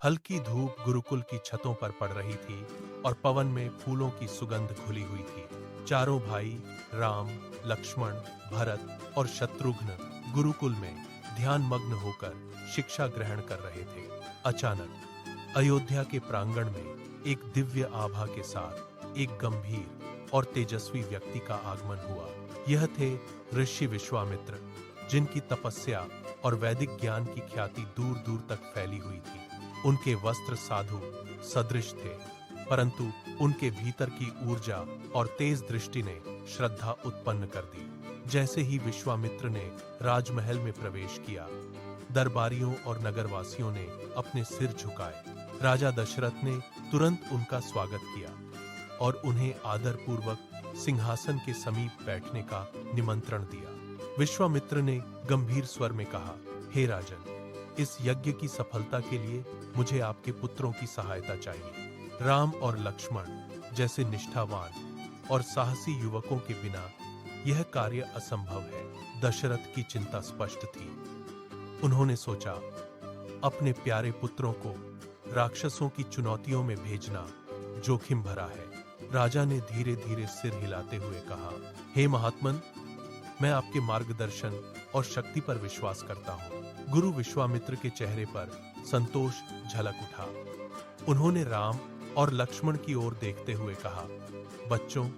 हल्की धूप गुरुकुल की छतों पर पड़ रही थी और पवन में फूलों की सुगंध घुली हुई थी। चारों भाई राम, लक्ष्मण, भरत और शत्रुघ्न गुरुकुल में ध्यान मग्न होकर शिक्षा ग्रहण कर रहे थे। अचानक अयोध्या के प्रांगण में एक दिव्य आभा के साथ एक गंभीर और तेजस्वी व्यक्ति का आगमन हुआ। यह थे ऋषि विश्वामित्र, जिनकी तपस्या और वैदिक ज्ञान की ख्याति दूर दूर तक फैली हुई थी। उनके वस्त्र साधु सदृश थे, परंतु उनके भीतर की ऊर्जा और तेज दृष्टि ने श्रद्धा उत्पन्न कर दी। जैसे ही विश्वामित्र ने राजमहल में प्रवेश किया, दरबारियों और नगरवासियों ने अपने सिर झुकाए। राजा दशरथ ने तुरंत उनका स्वागत किया और उन्हें आदरपूर्वक सिंहासन के समीप बैठने का निमंत्रण दिया। विश्वामित्र ने गंभीर स्वर में कहा, हे राजन, इस यज्ञ की सफलता के लिए मुझे आपके पुत्रों की सहायता चाहिए। राम और लक्ष्मण जैसे निष्ठावान और साहसी युवकों के बिना यह कार्य असंभव है। दशरथ की चिंता स्पष्ट थी। उन्होंने सोचा, अपने प्यारे पुत्रों को राक्षसों की चुनौतियों में भेजना जोखिम भरा है। राजा ने धीरे धीरे सिर हिलाते हुए कहा, हे महात्मन, मैं आपके मार्गदर्शन और शक्ति पर विश्वास करता हूँ। गुरु विश्वामित्र के चेहरे पर संतोष झलक उठा। उन्होंने राम और लक्ष्मण की ओर देखते हुए कहा, बच्चों,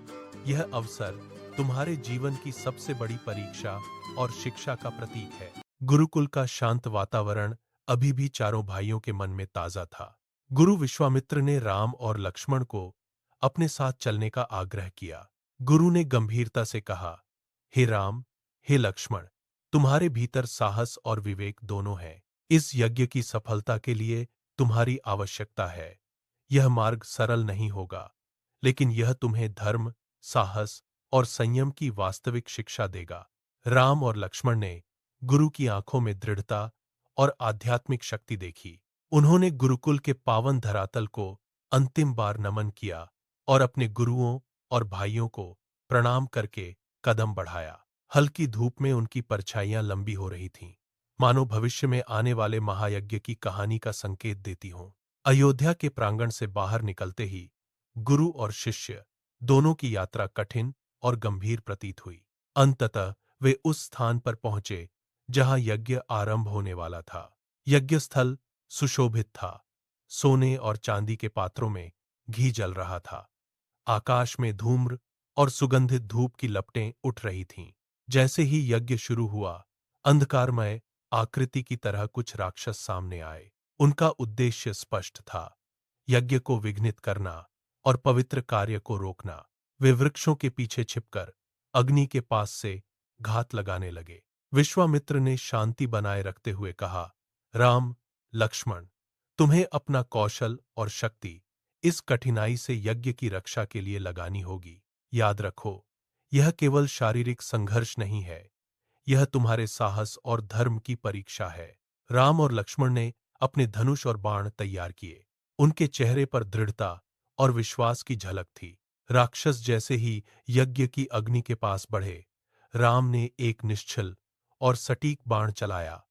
यह अवसर तुम्हारे जीवन की सबसे बड़ी परीक्षा और शिक्षा का प्रतीक है। गुरुकुल का शांत वातावरण अभी भी चारों भाइयों के मन में ताजा था। गुरु विश्वामित्र ने राम और लक्ष्मण को अपने साथ चलने का आग्रह किया। गुरु ने गंभीरता से कहा, हे राम, हे लक्ष्मण, तुम्हारे भीतर साहस और विवेक दोनों हैं। इस यज्ञ की सफलता के लिए तुम्हारी आवश्यकता है। यह मार्ग सरल नहीं होगा, लेकिन यह तुम्हें धर्म, साहस और संयम की वास्तविक शिक्षा देगा। राम और लक्ष्मण ने गुरु की आंखों में दृढ़ता और आध्यात्मिक शक्ति देखी। उन्होंने गुरुकुल के पावन धरातल को अंतिम बार नमन किया और अपने गुरुओं और भाइयों को प्रणाम करके कदम बढ़ाया। हल्की धूप में उनकी परछाइयां लंबी हो रही थीं, मानो भविष्य में आने वाले महायज्ञ की कहानी का संकेत देती हों। अयोध्या के प्रांगण से बाहर निकलते ही गुरु और शिष्य दोनों की यात्रा कठिन और गंभीर प्रतीत हुई। अंततः वे उस स्थान पर पहुंचे जहां यज्ञ आरंभ होने वाला था। यज्ञ स्थल सुशोभित था। सोने और चांदी के पात्रों में घी जल रहा था। आकाश में धूम्र और सुगंधित धूप की लपटें उठ रही थीं। जैसे ही यज्ञ शुरू हुआ, अंधकारमय आकृति की तरह कुछ राक्षस सामने आए। उनका उद्देश्य स्पष्ट था, यज्ञ को विघ्नित करना और पवित्र कार्य को रोकना। वे वृक्षों के पीछे छिपकर अग्नि के पास से घात लगाने लगे। विश्वामित्र ने शांति बनाए रखते हुए कहा, राम, लक्ष्मण, तुम्हें अपना कौशल और शक्ति इस कठिनाई से यज्ञ की रक्षा के लिए लगानी होगी। याद रखो, यह केवल शारीरिक संघर्ष नहीं है, यह तुम्हारे साहस और धर्म की परीक्षा है। राम और लक्ष्मण ने अपने धनुष और बाण तैयार किए। उनके चेहरे पर दृढ़ता और विश्वास की झलक थी। राक्षस जैसे ही यज्ञ की अग्नि के पास बढ़े, राम ने एक निश्चल और सटीक बाण चलाया,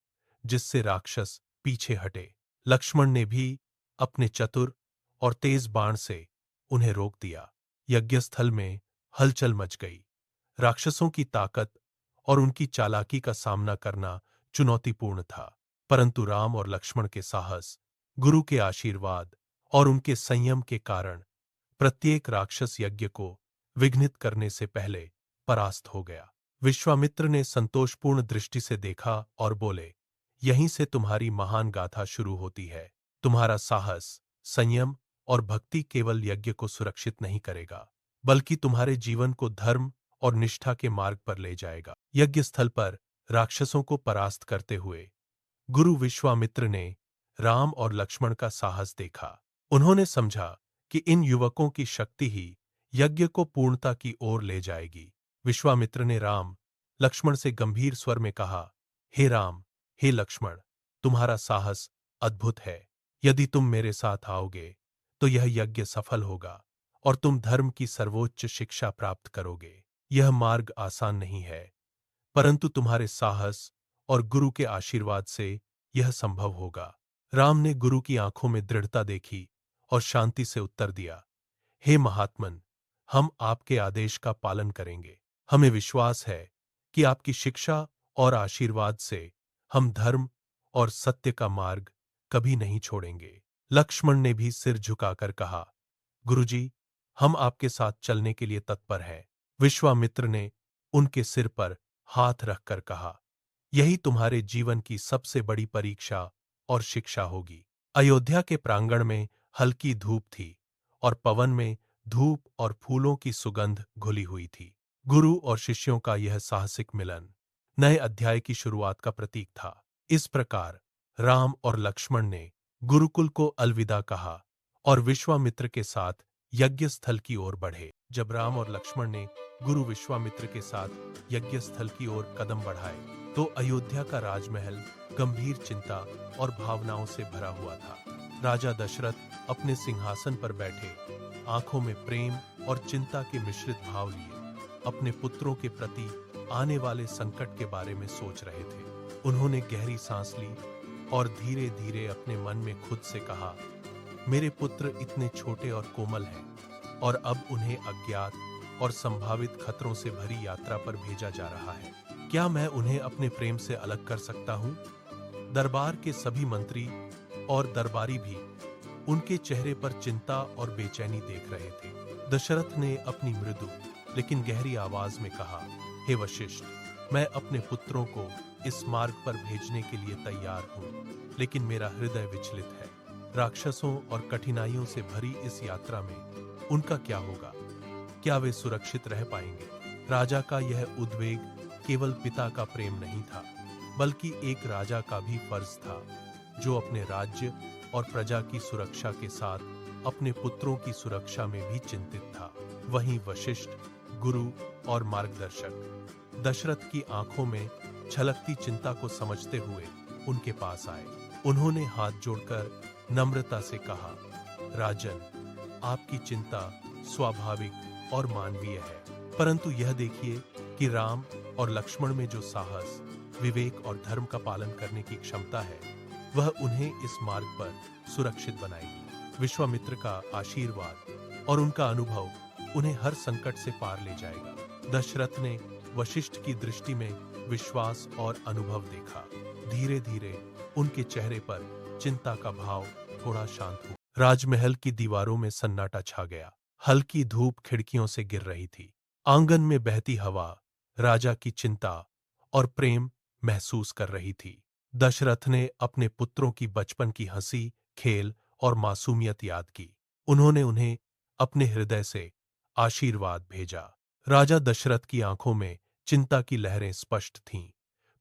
जिससे राक्षस पीछे हटे। लक्ष्मण ने भी अपने चतुर और तेज बाण से उन्हें रोक दिया। यज्ञस्थल में हलचल मच गई। राक्षसों की ताकत और उनकी चालाकी का सामना करना चुनौतीपूर्ण था, परंतु राम और लक्ष्मण के साहस, गुरु के आशीर्वाद और उनके संयम के कारण प्रत्येक राक्षस यज्ञ को विघ्नित करने से पहले परास्त हो गया। विश्वामित्र ने संतोषपूर्ण दृष्टि से देखा और बोले, यहीं से तुम्हारी महान गाथा शुरू होती है। तुम्हारा साहस, संयम और भक्ति केवल यज्ञ को सुरक्षित नहीं करेगा, बल्कि तुम्हारे जीवन को धर्म और निष्ठा के मार्ग पर ले जाएगा। यज्ञ स्थल पर राक्षसों को परास्त करते हुए गुरु विश्वामित्र ने राम और लक्ष्मण का साहस देखा। उन्होंने समझा कि इन युवकों की शक्ति ही यज्ञ को पूर्णता की ओर ले जाएगी। विश्वामित्र ने राम, लक्ष्मण से गंभीर स्वर में कहा, हे राम, हे लक्ष्मण, तुम्हारा साहस अद्भुत है। यदि तुम मेरे साथ आओगे तो यह यज्ञ सफल होगा और तुम धर्म की सर्वोच्च शिक्षा प्राप्त करोगे। यह मार्ग आसान नहीं है, परंतु तुम्हारे साहस और गुरु के आशीर्वाद से यह संभव होगा। राम ने गुरु की आंखों में दृढ़ता देखी और शांति से उत्तर दिया, हे महात्मन, हम आपके आदेश का पालन करेंगे। हमें विश्वास है कि आपकी शिक्षा और आशीर्वाद से हम धर्म और सत्य का मार्ग कभी नहीं छोड़ेंगे। लक्ष्मण ने भी सिर झुकाकर कहा, गुरुजी, हम आपके साथ चलने के लिए तत्पर हैं। विश्वामित्र ने उनके सिर पर हाथ रखकर कहा, यही तुम्हारे जीवन की सबसे बड़ी परीक्षा और शिक्षा होगी। अयोध्या के प्रांगण में हल्की धूप थी और पवन में धूप और फूलों की सुगंध घुली हुई थी। गुरु और शिष्यों का यह साहसिक मिलन नए अध्याय की शुरुआत का प्रतीक था। इस प्रकार राम और लक्ष्मण ने गुरुकुल को अलविदा कहा और विश्वामित्र के साथ यज्ञ स्थल की ओर बढ़े। जब राम और लक्ष्मण ने गुरु विश्वामित्र के साथ यज्ञ स्थल की ओर कदम बढ़ाए, तो अयोध्या का राजमहल गंभीर चिंता और भावनाओं से भरा हुआ था। राजा दशरथ अपने सिंहासन पर बैठे, आंखों में प्रेम और चिंता के मिश्रित भाव लिए अपने पुत्रों के प्रति आने वाले संकट के बारे में सोच रहे थे। उन्होंने गहरी सांस ली और धीरे धीरे अपने मन में खुद से कहा, मेरे पुत्र इतने छोटे और कोमल हैं और अब उन्हें अज्ञात और संभावित खतरों से भरी यात्रा पर भेजा जा रहा है। क्या मैं उन्हें अपने प्रेम से अलग कर सकता हूँ? दरबार के सभी मंत्री और दरबारी भी उनके चेहरे पर चिंता और बेचैनी देख रहे थे। दशरथ ने अपनी मृदु लेकिन गहरी आवाज में कहा, हे वशिष्ठ, मैं अपने पुत्रों को इस मार्ग पर भेजने के लिए तैयार हूँ, लेकिन मेरा हृदय विचलित है। राक्षसों और कठिनाइयों से भरी इस यात्रा में उनका क्या होगा? क्या वे सुरक्षित रह पाएंगे? राजा का यह उद्वेग केवल पिता का प्रेम नहीं था, बल्कि एक राजा का भी फर्ज था, जो अपने राज्य और प्रजा की सुरक्षा के साथ अपने पुत्रों की सुरक्षा में भी चिंतित था। वहीं वशिष्ठ, गुरु और मार्गदर्शक दशरथ की आंखों में छलकती चिंता को समझते हुए उनके पास आए। उन्होंने हाथ जोड़कर नम्रता से कहा, राजन, आपकी चिंता स्वाभाविक और मानवीय है, परंतु यह देखिए कि राम और लक्ष्मण में जो साहस, विवेक और धर्म का पालन करने की क्षमता है, वह उन्हें इस मार्ग पर सुरक्षित बनाएगी। विश्वामित्र का आशीर्वाद और उनका अनुभव उन्हें हर संकट से पार ले जाएगा। दशरथ ने वशिष्ठ की दृष्टि में विश्वास और अनुभव देखा। धीरे धीरे उनके चेहरे पर चिंता का भाव थोड़ा शांत हुआ। राजमहल की दीवारों में सन्नाटा छा गया। हल्की धूप खिड़कियों से गिर रही थी। आंगन में बहती हवा राजा की चिंता और प्रेम महसूस कर रही थी। दशरथ ने अपने पुत्रों की बचपन की हंसी, खेल और मासूमियत याद की। उन्होंने उन्हें अपने हृदय से आशीर्वाद भेजा। राजा दशरथ की आंखों में चिंता की लहरें स्पष्ट थीं,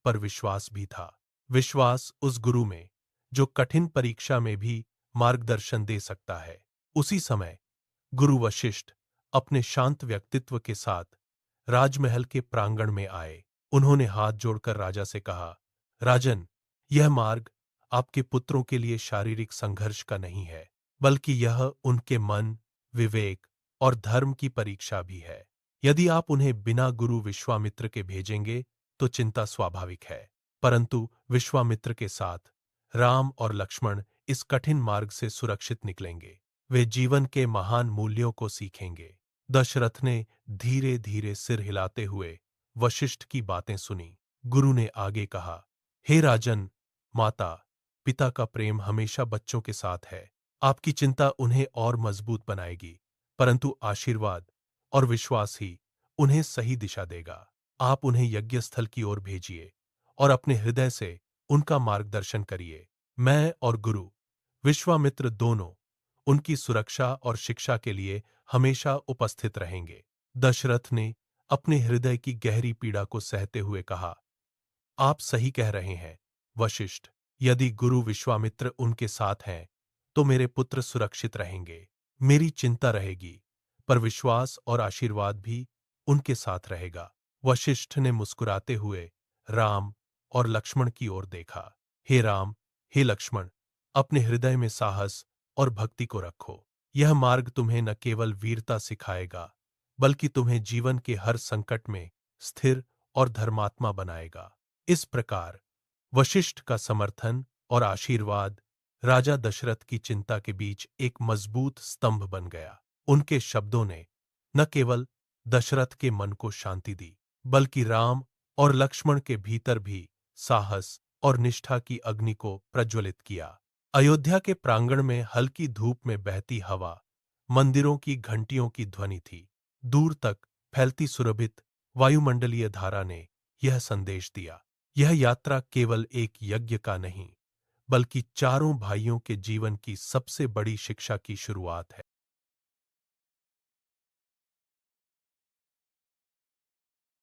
पर विश्वास भी था। विश्वास उस गुरु में जो कठिन परीक्षा में भी मार्गदर्शन दे सकता है। उसी समय गुरु वशिष्ठ अपने शांत व्यक्तित्व के साथ राजमहल के प्रांगण में आए। उन्होंने हाथ जोड़कर राजा से कहा, राजन, यह मार्ग आपके पुत्रों के लिए शारीरिक संघर्ष का नहीं है, बल्कि यह उनके मन, विवेक और धर्म की परीक्षा भी है। यदि आप उन्हें बिना गुरु विश्वामित्र के भेजेंगे तो चिंता स्वाभाविक है, परंतु विश्वामित्र के साथ राम और लक्ष्मण इस कठिन मार्ग से सुरक्षित निकलेंगे। वे जीवन के महान मूल्यों को सीखेंगे। दशरथ ने धीरे धीरे सिर हिलाते हुए वशिष्ठ की बातें सुनी। गुरु ने आगे कहा, हे राजन, माता पिता का प्रेम हमेशा बच्चों के साथ है। आपकी चिंता उन्हें और मजबूत बनाएगी, परंतु आशीर्वाद और विश्वास ही उन्हें सही दिशा देगा। आप उन्हें यज्ञ स्थल की ओर भेजिए और अपने हृदय से उनका मार्गदर्शन करिए। मैं और गुरु विश्वामित्र दोनों उनकी सुरक्षा और शिक्षा के लिए हमेशा उपस्थित रहेंगे। दशरथ ने अपने हृदय की गहरी पीड़ा को सहते हुए कहा, आप सही कह रहे हैं वशिष्ठ। यदि गुरु विश्वामित्र उनके साथ हैं तो मेरे पुत्र सुरक्षित रहेंगे। मेरी चिंता रहेगी, पर विश्वास और आशीर्वाद भी उनके साथ रहेगा। वशिष्ठ ने मुस्कुराते हुए राम और लक्ष्मण की ओर देखा। हे राम, हे लक्ष्मण, अपने हृदय में साहस और भक्ति को रखो। यह मार्ग तुम्हें न केवल वीरता सिखाएगा, बल्कि तुम्हें जीवन के हर संकट में स्थिर और धर्मात्मा बनाएगा। इस प्रकार वशिष्ठ का समर्थन और आशीर्वाद राजा दशरथ की चिंता के बीच एक मजबूत स्तंभ बन गया। उनके शब्दों ने न केवल दशरथ के मन को शांति दी, बल्कि राम और लक्ष्मण के भीतर भी साहस और निष्ठा की अग्नि को प्रज्वलित किया। अयोध्या के प्रांगण में हल्की धूप में बहती हवा, मंदिरों की घंटियों की ध्वनि थी। दूर तक फैलती सुरभित वायुमंडलीय धारा ने यह संदेश दिया, यह यात्रा केवल एक यज्ञ का नहीं, बल्कि चारों भाइयों के जीवन की सबसे बड़ी शिक्षा की शुरुआत है।